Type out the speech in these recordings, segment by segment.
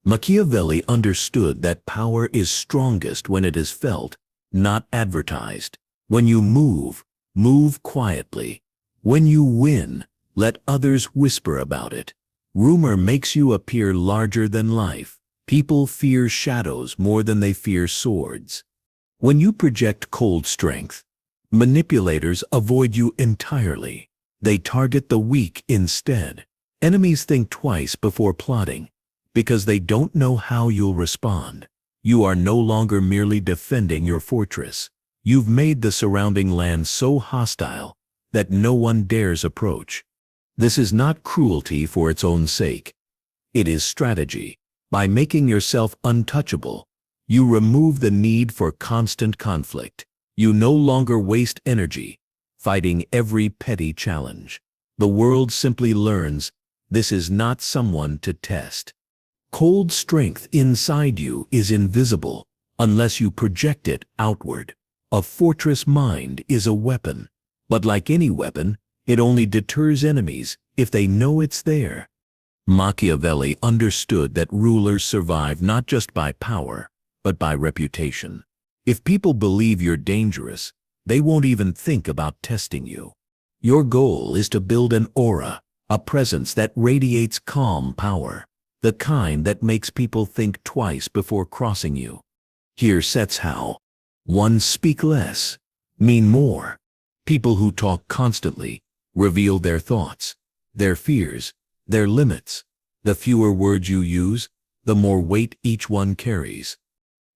Machiavelli understood that power is strongest when it is felt, not advertised. When you move, move quietly. When you win, let others whisper about it. Rumor makes you appear larger than life. People fear shadows more than they fear swords. When you project cold strength, manipulators avoid you entirely. They target the weak instead. Enemies think twice before plotting, because they don't know how you'll respond. You are no longer merely defending your fortress. You've made the surrounding land so hostile that no one dares approach. This is not cruelty for its own sake. It is strategy. By making yourself untouchable, you remove the need for constant conflict. You no longer waste energy fighting every petty challenge. The world simply learns this is not someone to test. Cold strength inside you is invisible unless you project it outward. A fortress mind is a weapon, but like any weapon, it only deters enemies if they know it's there. Machiavelli understood that rulers survive not just by power, but by reputation. If people believe you're dangerous, they won't even think about testing you. Your goal is to build an aura, a presence that radiates calm power, the kind that makes people think twice before crossing you. Here sets how. 1. Speak less, mean more. People who talk constantly reveal their thoughts, their fears, their limits. The fewer words you use, the more weight each one carries.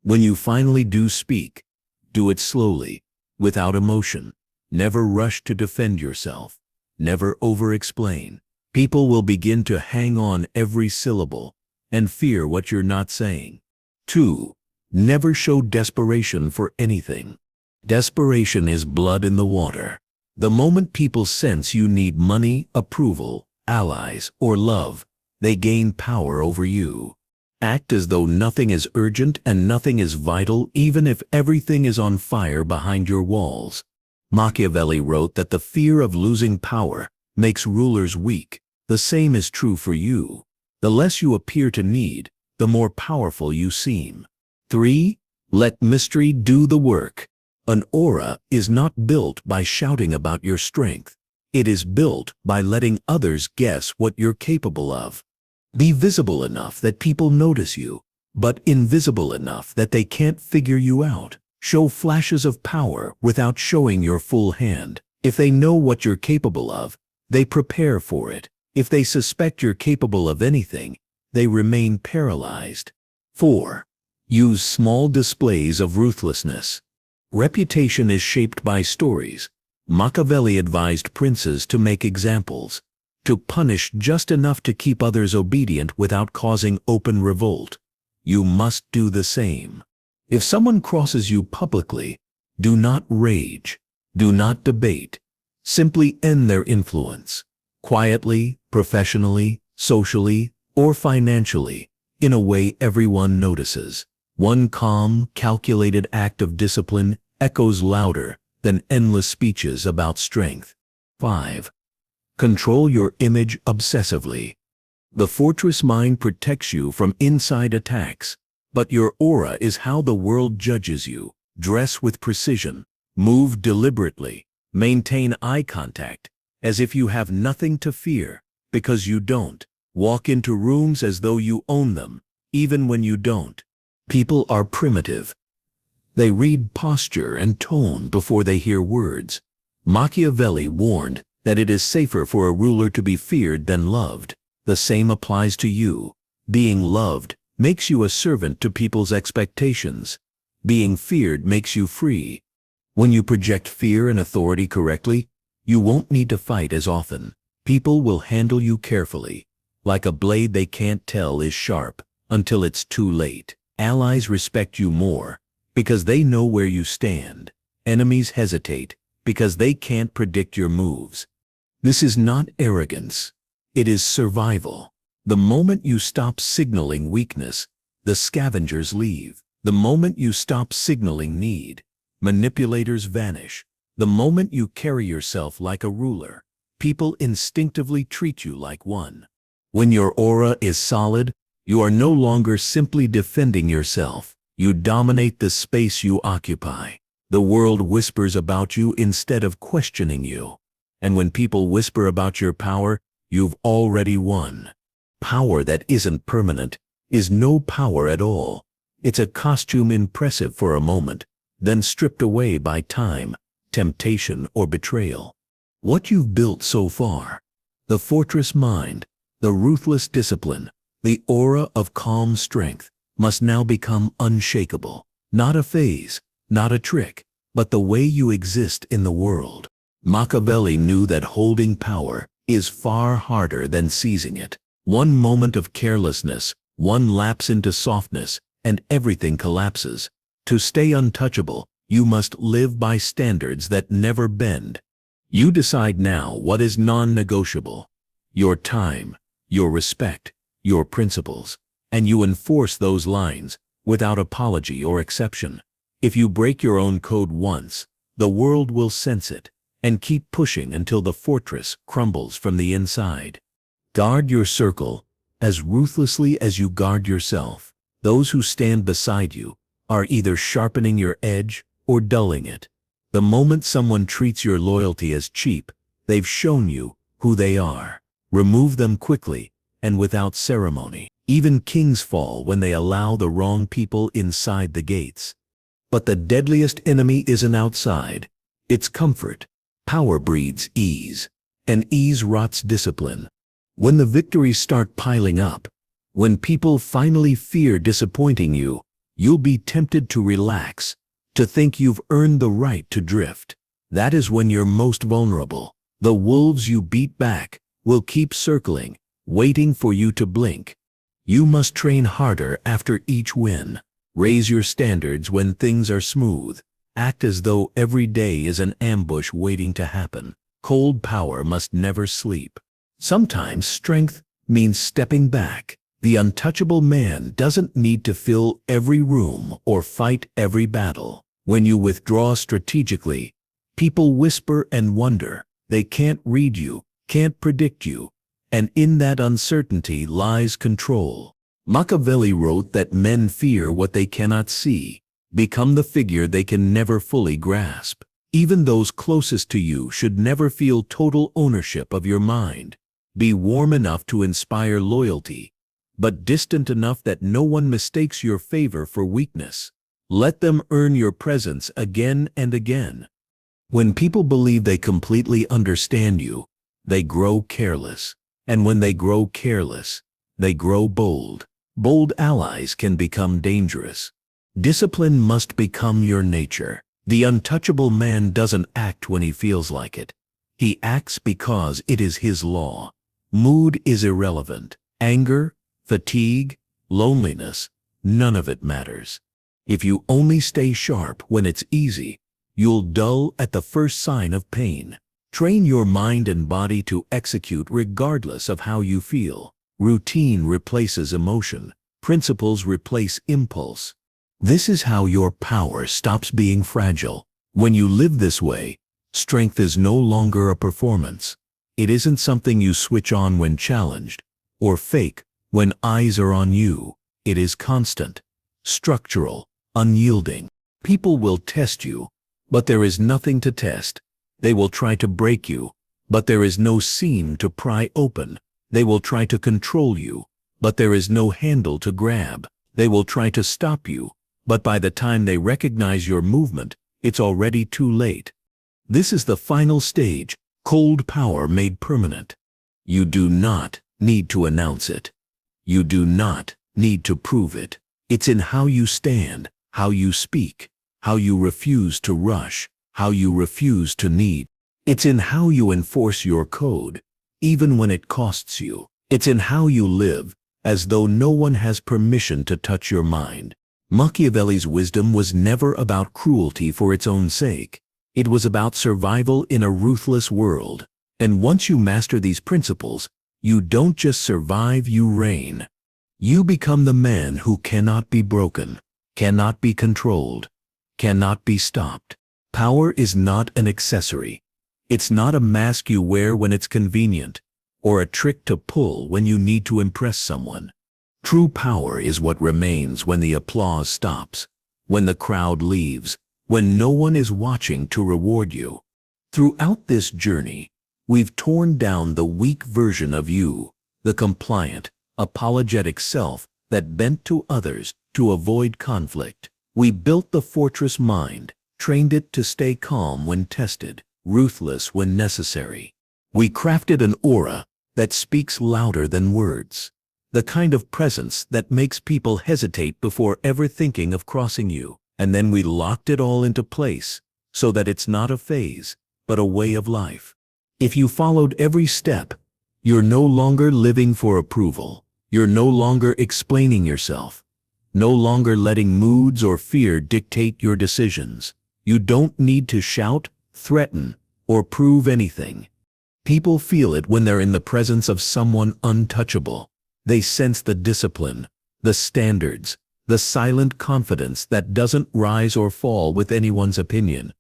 When you finally do speak, do it slowly, without emotion. Never rush to defend yourself. Never over-explain. People will begin to hang on every syllable and fear what you're not saying. 2. Never show desperation for anything. Desperation is blood in the water. The moment people sense you need money, approval, allies, or love, they gain power over you. Act as though nothing is urgent and nothing is vital, even if everything is on fire behind your walls. Machiavelli wrote that the fear of losing power makes rulers weak. The same is true for you. The less you appear to need, the more powerful you seem. 3. Let mystery do the work. An aura is not built by shouting about your strength. It is built by letting others guess what you're capable of. Be visible enough that people notice you, but invisible enough that they can't figure you out. Show flashes of power without showing your full hand. If they know what you're capable of, they prepare for it. If they suspect you're capable of anything, they remain paralyzed. 4. Use small displays of ruthlessness. Reputation is shaped by stories. Machiavelli advised princes to make examples, to punish just enough to keep others obedient without causing open revolt. You must do the same. If someone crosses you publicly, do not rage, do not debate. Simply end their influence. Quietly, professionally, socially, or financially, in a way everyone notices. One calm, calculated act of discipline echoes louder than endless speeches about strength. 5. Control your image obsessively. The fortress mind protects you from inside attacks, but your aura is how the world judges you. Dress with precision, move deliberately, maintain eye contact, as if you have nothing to fear, because you don't. Walk into rooms as though you own them, even when you don't. People are primitive. They read posture and tone before they hear words. Machiavelli warned that it is safer for a ruler to be feared than loved. The same applies to you. Being loved makes you a servant to people's expectations. Being feared makes you free. When you project fear and authority correctly, you won't need to fight as often. People will handle you carefully, like a blade they can't tell is sharp until it's too late. Allies respect you more because they know where you stand. Enemies hesitate because they can't predict your moves. This is not arrogance. It is survival. The moment you stop signaling weakness, the scavengers leave. The moment you stop signaling need, manipulators vanish. The moment you carry yourself like a ruler, people instinctively treat you like one. When your aura is solid, You are no longer simply defending yourself. You dominate the space you occupy. The world whispers about you instead of questioning you. And when people whisper about your power, you've already won. Power that isn't permanent is no power at all. It's a costume impressive for a moment, then stripped away by time, temptation, or betrayal. What you've built so far, the fortress mind, the ruthless discipline, the aura of calm strength, must now become unshakable. Not a phase, not a trick, but the way you exist in the world. Machiavelli knew that holding power is far harder than seizing it. One moment of carelessness, one lapse into softness, and everything collapses. To stay untouchable, you must live by standards that never bend. You decide now what is non-negotiable. Your time, your respect, your principles, and you enforce those lines without apology or exception. If you break your own code once, the world will sense it and keep pushing until the fortress crumbles from the inside. Guard your circle as ruthlessly as you guard yourself. Those who stand beside you are either sharpening your edge or dulling it. The moment someone treats your loyalty as cheap, they've shown you who they are. Remove them quickly and without ceremony. Even kings fall when they allow the wrong people inside the gates. But the deadliest enemy isn't outside. It's comfort. Power breeds ease, and ease rots discipline. When the victories start piling up, when people finally fear disappointing you, you'll be tempted to relax, to think you've earned the right to drift. That is when you're most vulnerable. The wolves you beat back will keep circling, waiting for you to blink. You must train harder after each win. Raise your standards when things are smooth. Act as though every day is an ambush waiting to happen. Cold power must never sleep. Sometimes strength means stepping back. The untouchable man doesn't need to fill every room or fight every battle. When you withdraw strategically, people whisper and wonder. They can't read you, can't predict you, and in that uncertainty lies control. Machiavelli wrote that men fear what they cannot see, become the figure they can never fully grasp. Even those closest to you should never feel total ownership of your mind. Be warm enough to inspire loyalty, but distant enough that no one mistakes your favor for weakness. Let them earn your presence again and again. When people believe they completely understand you, they grow careless. And when they grow careless, they grow bold. Bold allies can become dangerous. Discipline must become your nature. The untouchable man doesn't act when he feels like it. He acts because it is his law. Mood is irrelevant. Anger, fatigue, loneliness, none of it matters. If you only stay sharp when it's easy, you'll dull at the first sign of pain. Train your mind and body to execute regardless of how you feel. Routine replaces emotion. Principles replace impulse. This is how your power stops being fragile. When you live this way, strength is no longer a performance. It isn't something you switch on when challenged, or fake when eyes are on you. It is constant, structural, unyielding. People will test you, but there is nothing to test. They will try to break you, but there is no seam to pry open. They will try to control you, but there is no handle to grab. They will try to stop you, but by the time they recognize your movement, it's already too late. This is the final stage, cold power made permanent. You do not need to announce it. You do not need to prove it. It's in how you stand, how you speak, how you refuse to rush, how you refuse to need. It's in how you enforce your code, even when it costs you. It's in how you live, as though no one has permission to touch your mind. Machiavelli's wisdom was never about cruelty for its own sake. It was about survival in a ruthless world. And once you master these principles, you don't just survive, you reign. You become the man who cannot be broken, cannot be controlled, cannot be stopped. Power is not an accessory. It's not a mask you wear when it's convenient, or a trick to pull when you need to impress someone. True power is what remains when the applause stops, when the crowd leaves, when no one is watching to reward you. Throughout this journey, we've torn down the weak version of you, the compliant, apologetic self that bent to others to avoid conflict. We built the fortress mind, trained it to stay calm when tested, ruthless when necessary. We crafted an aura that speaks louder than words, the kind of presence that makes people hesitate before ever thinking of crossing you. And then we locked it all into place so that it's not a phase, but a way of life. If you followed every step, you're no longer living for approval. You're no longer explaining yourself, no longer letting moods or fear dictate your decisions. You don't need to shout, threaten, or prove anything. People feel it when they're in the presence of someone untouchable. They sense the discipline, the standards, the silent confidence that doesn't rise or fall with anyone's opinion.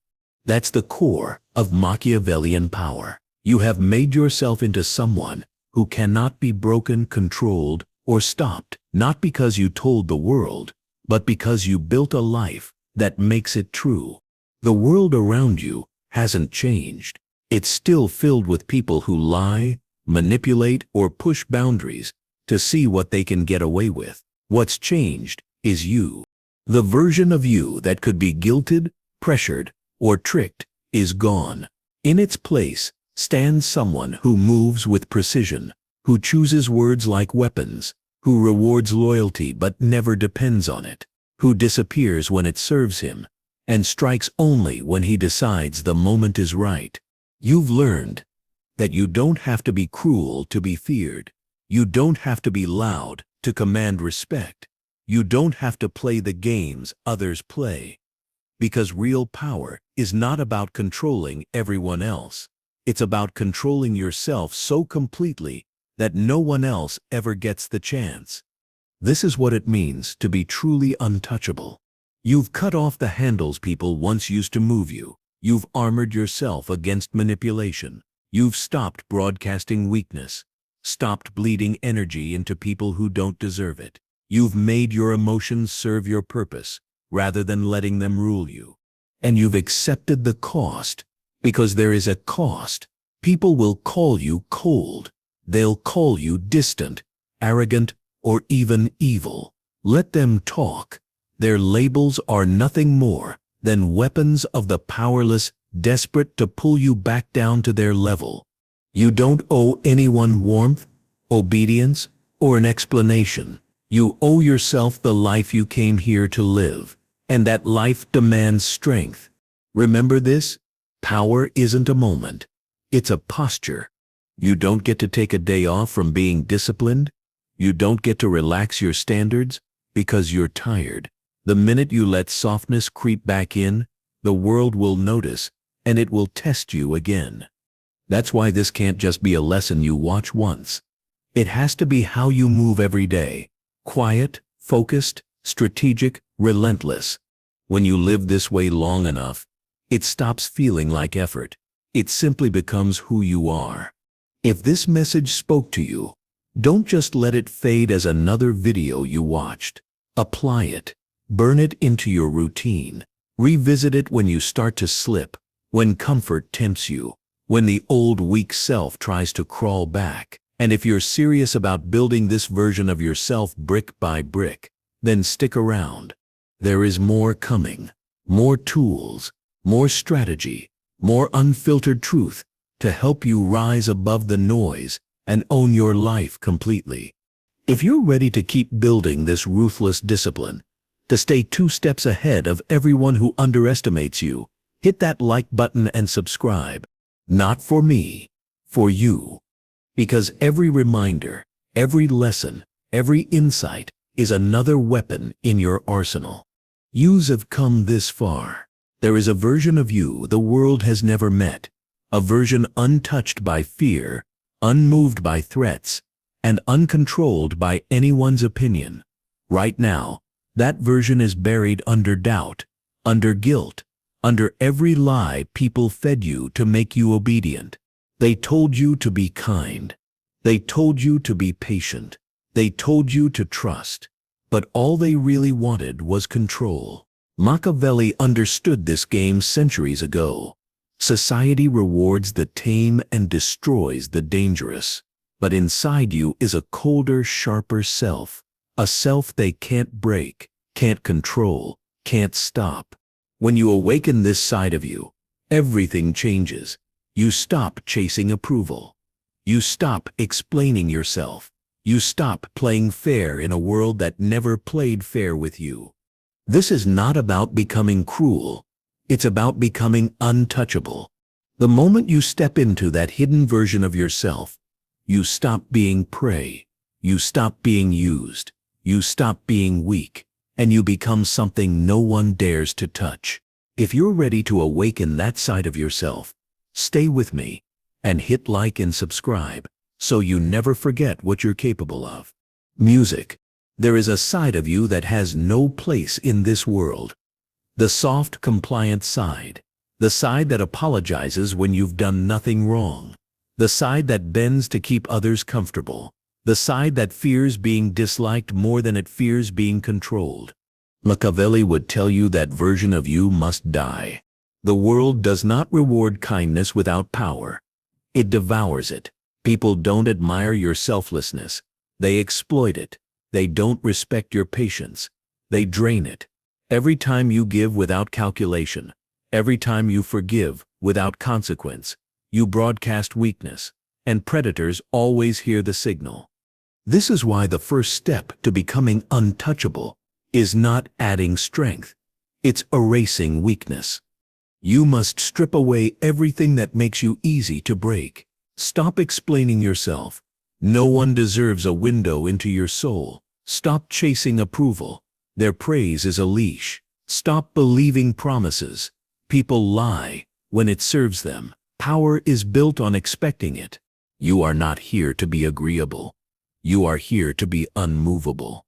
That's the core of Machiavellian power. You have made yourself into someone who cannot be broken, controlled, or stopped, not because you told the world, but because you built a life that makes it true. The world around you hasn't changed. It's still filled with people who lie, manipulate, or push boundaries to see what they can get away with. What's changed is you. The version of you that could be guilted, pressured, or tricked is gone. In its place stands someone who moves with precision, who chooses words like weapons, who rewards loyalty but never depends on it, who disappears when it serves him, and strikes only when he decides the moment is right. You've learned that you don't have to be cruel to be feared. You don't have to be loud to command respect. You don't have to play the games others play. Because real power is not about controlling everyone else. It's about controlling yourself so completely that no one else ever gets the chance. This is what it means to be truly untouchable. You've cut off the handles people once used to move you. You've armored yourself against manipulation. You've stopped broadcasting weakness, stopped bleeding energy into people who don't deserve it. You've made your emotions serve your purpose rather than letting them rule you. And you've accepted the cost, because there is a cost. People will call you cold. They'll call you distant, arrogant, or even evil. Let them talk. Their labels are nothing more than weapons of the powerless, desperate to pull you back down to their level. You don't owe anyone warmth, obedience, or an explanation. You owe yourself the life you came here to live, and that life demands strength. Remember this: power isn't a moment, it's a posture. You don't get to take a day off from being disciplined. You don't get to relax your standards because you're tired. The minute you let softness creep back in, the world will notice, and it will test you again. That's why this can't just be a lesson you watch once. It has to be how you move every day. Quiet, focused, strategic, relentless. When you live this way long enough, it stops feeling like effort. It simply becomes who you are. If this message spoke to you, don't just let it fade as another video you watched. Apply it. Burn it into your routine. Revisit it when you start to slip, when comfort tempts you, when the old weak self tries to crawl back. And if you're serious about building this version of yourself brick by brick, then stick around. There is more coming. More tools, more strategy, more unfiltered truth to help you rise above the noise and own your life completely. If you're ready to keep building this ruthless discipline, to stay 2 steps ahead of everyone who underestimates you, hit that like button and subscribe. Not for me, for you. Because every reminder, every lesson, every insight is another weapon in your arsenal. Yous have come this far. There is a version of you the world has never met, a version untouched by fear, unmoved by threats, and uncontrolled by anyone's opinion. Right now, that version is buried under doubt, under guilt, under every lie people fed you to make you obedient. They told you to be kind. They told you to be patient. They told you to trust, but all they really wanted was control. Machiavelli understood this game centuries ago. Society rewards the tame and destroys the dangerous. But inside you is a colder, sharper self, a self they can't break, can't control, can't stop. When you awaken this side of you, everything changes. You stop chasing approval. You stop explaining yourself. You stop playing fair in a world that never played fair with you. This is not about becoming cruel. It's about becoming untouchable. The moment you step into that hidden version of yourself, you stop being prey. You stop being used. You stop being weak. And you become something no one dares to touch. If you're ready to awaken that side of yourself, stay with me and hit like and subscribe so you never forget what you're capable of. Music. There is a side of you that has no place in this world. The soft, compliant side. The side that apologizes when you've done nothing wrong. The side that bends to keep others comfortable. The side that fears being disliked more than it fears being controlled. Machiavelli would tell you that version of you must die. The world does not reward kindness without power. It devours it. People don't admire your selflessness. They exploit it. They don't respect your patience. They drain it. Every time you give without calculation, every time you forgive without consequence, you broadcast weakness, and predators always hear the signal. This is why the first step to becoming untouchable is not adding strength. It's erasing weakness. You must strip away everything that makes you easy to break. Stop explaining yourself. No one deserves a window into your soul. Stop chasing approval. Their praise is a leash. Stop believing promises. People lie when it serves them. Power is built on expecting it. You are not here to be agreeable. You are here to be unmovable.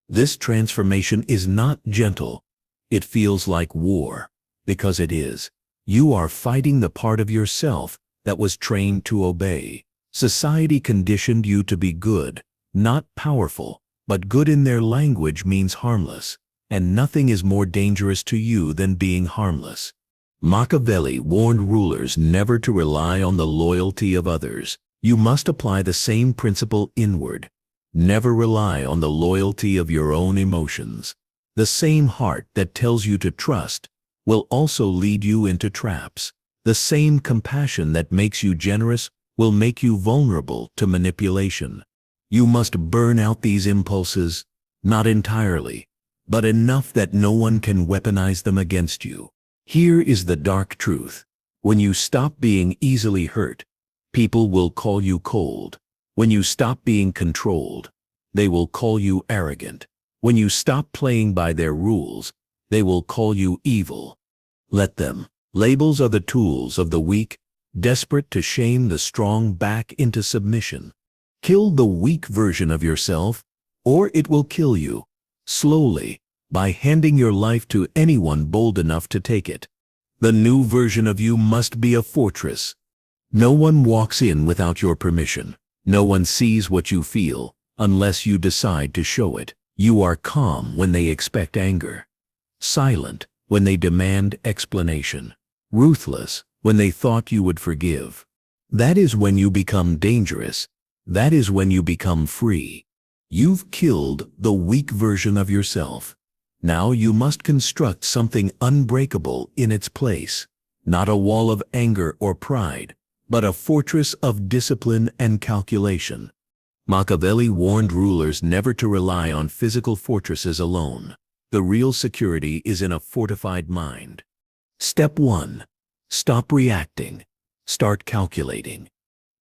This transformation is not gentle. It feels like war, because it is. You are fighting the part of yourself that was trained to obey. Society conditioned you to be good, not powerful, but good in their language means harmless, and nothing is more dangerous to you than being harmless. Machiavelli warned rulers never to rely on the loyalty of others. You must apply the same principle inward. Never rely on the loyalty of your own emotions. The same heart that tells you to trust will also lead you into traps. The same compassion that makes you generous will make you vulnerable to manipulation. You must burn out these impulses, not entirely, but enough that no one can weaponize them against you. Here is the dark truth. When you stop being easily hurt, people will call you cold. When you stop being controlled, they will call you arrogant. When you stop playing by their rules, they will call you evil. Let them. Labels are the tools of the weak, desperate to shame the strong back into submission. Kill the weak version of yourself, or it will kill you, slowly, by handing your life to anyone bold enough to take it. The new version of you must be a fortress. No one walks in without your permission. No one sees what you feel, unless you decide to show it. You are calm when they expect anger. Silent when they demand explanation. Ruthless when they thought you would forgive. That is when you become dangerous. That is when you become free. You've killed the weak version of yourself. Now you must construct something unbreakable in its place. Not a wall of anger or pride, but a fortress of discipline and calculation. Machiavelli warned rulers never to rely on physical fortresses alone. The real security is in a fortified mind. Step 1. Stop reacting. Start calculating.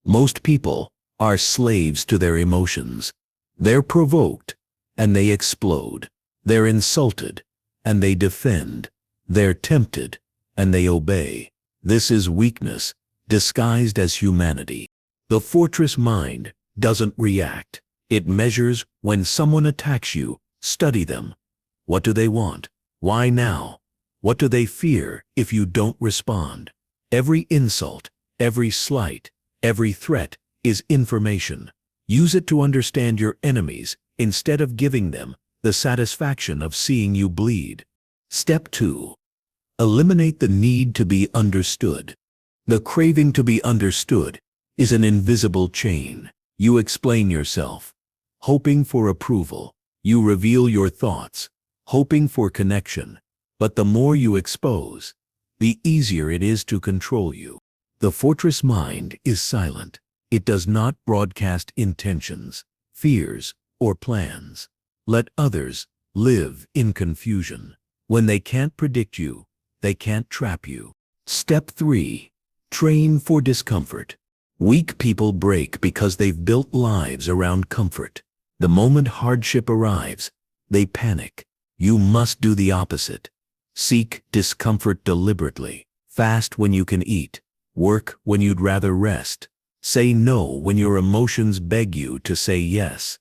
Most people are slaves to their emotions. They're provoked, and they explode. They're insulted, and they defend. They're tempted, and they obey. This is weakness, disguised as humanity. The fortress mind doesn't react. It measures when someone attacks you. Study them. What do they want? Why now? What do they fear if you don't respond? Every insult, every slight, every threat is information. Use it to understand your enemies instead of giving them the satisfaction of seeing you bleed. Step 2. Eliminate the need to be understood. The craving to be understood is an invisible chain. You explain yourself, hoping for approval. You reveal your thoughts, hoping for connection. But the more you expose, the easier it is to control you. The fortress mind is silent. It does not broadcast intentions, fears, or plans. Let others live in confusion. When they can't predict you, they can't trap you. Step 3. Train for discomfort. Weak people break because they've built lives around comfort. The moment hardship arrives, they panic. You must do the opposite. Seek discomfort deliberately. Fast when you can eat. Work when you'd rather rest. Say no when your emotions beg you to say yes.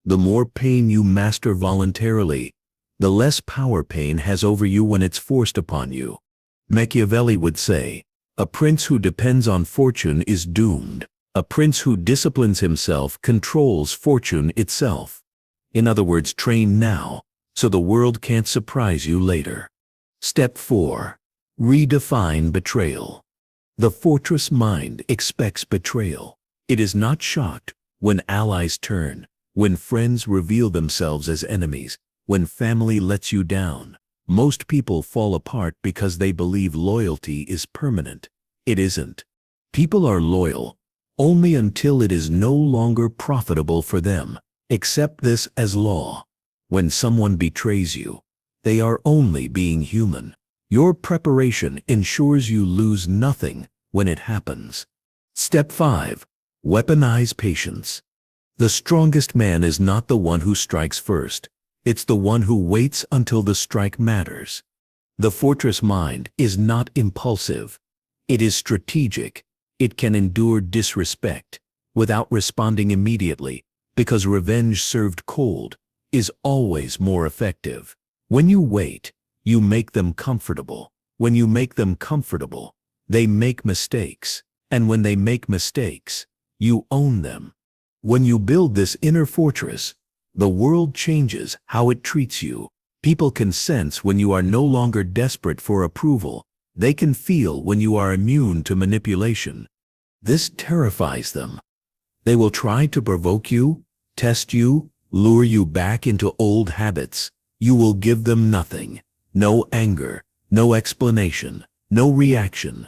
The more pain you master voluntarily, the less power pain has over you when it's forced upon you. Machiavelli would say, "A prince who depends on fortune is doomed. A prince who disciplines himself controls fortune itself." In other words, train now, so the world can't surprise you later. Step 4. Redefine betrayal. The fortress mind expects betrayal. It is not shocked when allies turn, when friends reveal themselves as enemies, when family lets you down. Most people fall apart because they believe loyalty is permanent. It isn't. People are loyal only until it is no longer profitable for them. Accept this as law. When someone betrays you, they are only being human. Your preparation ensures you lose nothing when it happens. Step 5. Weaponize patience. The strongest man is not the one who strikes first. It's the one who waits until the strike matters. The fortress mind is not impulsive. It is strategic. It can endure disrespect without responding immediately, because revenge served cold is always more effective. When you wait, you make them comfortable. When you make them comfortable, they make mistakes. And when they make mistakes, you own them. When you build this inner fortress, the world changes how it treats you. People can sense when you are no longer desperate for approval. They can feel when you are immune to manipulation. This terrifies them. They will try to provoke you, test you, lure you back into old habits. You will give them nothing. No anger, no explanation, no reaction.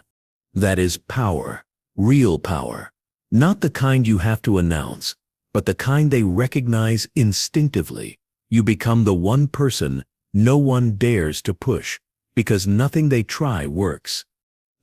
That is power, real power. Not the kind you have to announce, but the kind they recognize instinctively. You become the one person no one dares to push, because nothing they try works.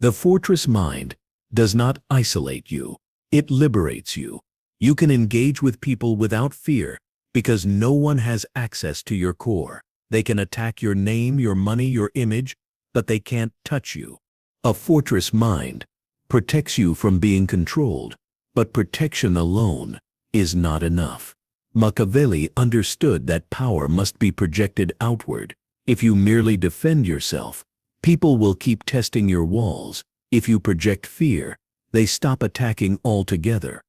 The fortress mind does not isolate you. It liberates you. You can engage with people without fear, because no one has access to your core. They can attack your name, your money, your image, but they can't touch you. A fortress mind protects you from being controlled, but protection alone is not enough. Machiavelli understood that power must be projected outward. If you merely defend yourself, people will keep testing your walls. If you project fear, they stop attacking altogether.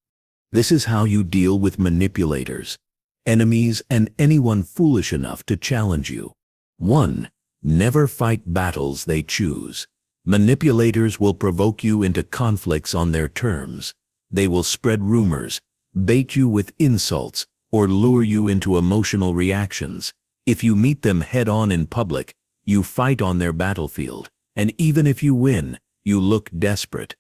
This is how you deal with manipulators, enemies, and anyone foolish enough to challenge you. 1. Never fight battles they choose. Manipulators will provoke you into conflicts on their terms. They will spread rumors, bait you with insults, or lure you into emotional reactions. If you meet them head-on in public, you fight on their battlefield, and even if you win, you look desperate.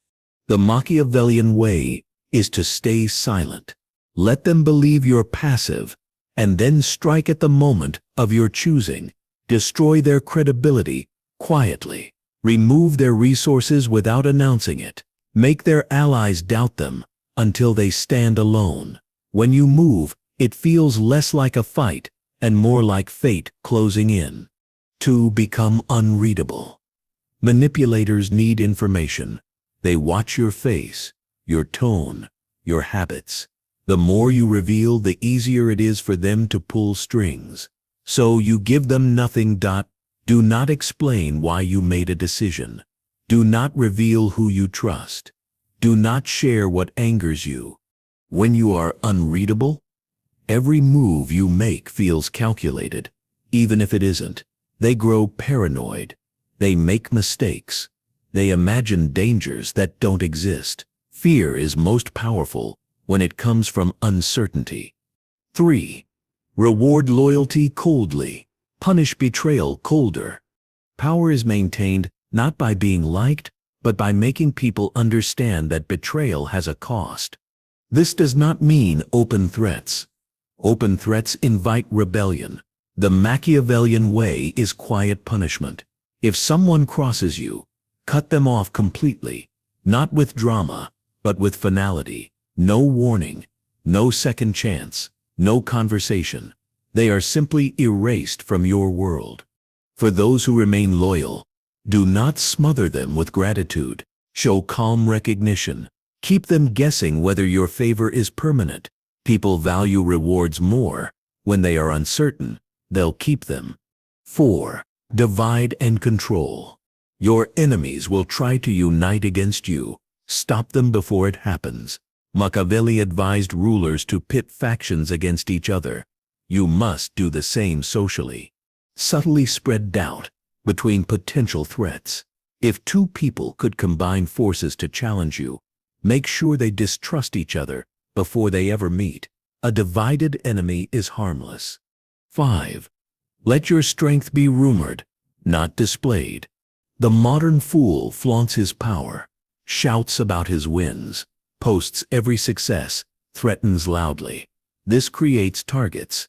The Machiavellian way is to stay silent. Let them believe you're passive, and then strike at the moment of your choosing. Destroy their credibility quietly. Remove their resources without announcing it. Make their allies doubt them until they stand alone. When you move, it feels less like a fight and more like fate closing in. 2. Become unreadable. Manipulators need information. They watch your face, your tone, your habits. The more you reveal, the easier it is for them to pull strings. So you give them nothing. Do not explain why you made a decision. Do not reveal who you trust. Do not share what angers you. When you are unreadable, every move you make feels calculated, even if it isn't. They grow paranoid. They make mistakes. They imagine dangers that don't exist. Fear is most powerful when it comes from uncertainty. 3. Reward loyalty coldly. Punish betrayal colder. Power is maintained not by being liked, but by making people understand that betrayal has a cost. This does not mean open threats. Open threats invite rebellion. The Machiavellian way is quiet punishment. If someone crosses you, cut them off completely, not with drama, but with finality. No warning, no second chance, no conversation. They are simply erased from your world. For those who remain loyal, do not smother them with gratitude. Show calm recognition. Keep them guessing whether your favor is permanent. People value rewards more. When they are uncertain, they'll keep them. 4. Divide and control. Your enemies will try to unite against you. Stop them before it happens. Machiavelli advised rulers to pit factions against each other. You must do the same socially. Subtly spread doubt between potential threats. If two people could combine forces to challenge you, make sure they distrust each other before they ever meet. A divided enemy is harmless. 5. Let your strength be rumored, not displayed. The modern fool flaunts his power, shouts about his wins, posts every success, threatens loudly. This creates targets.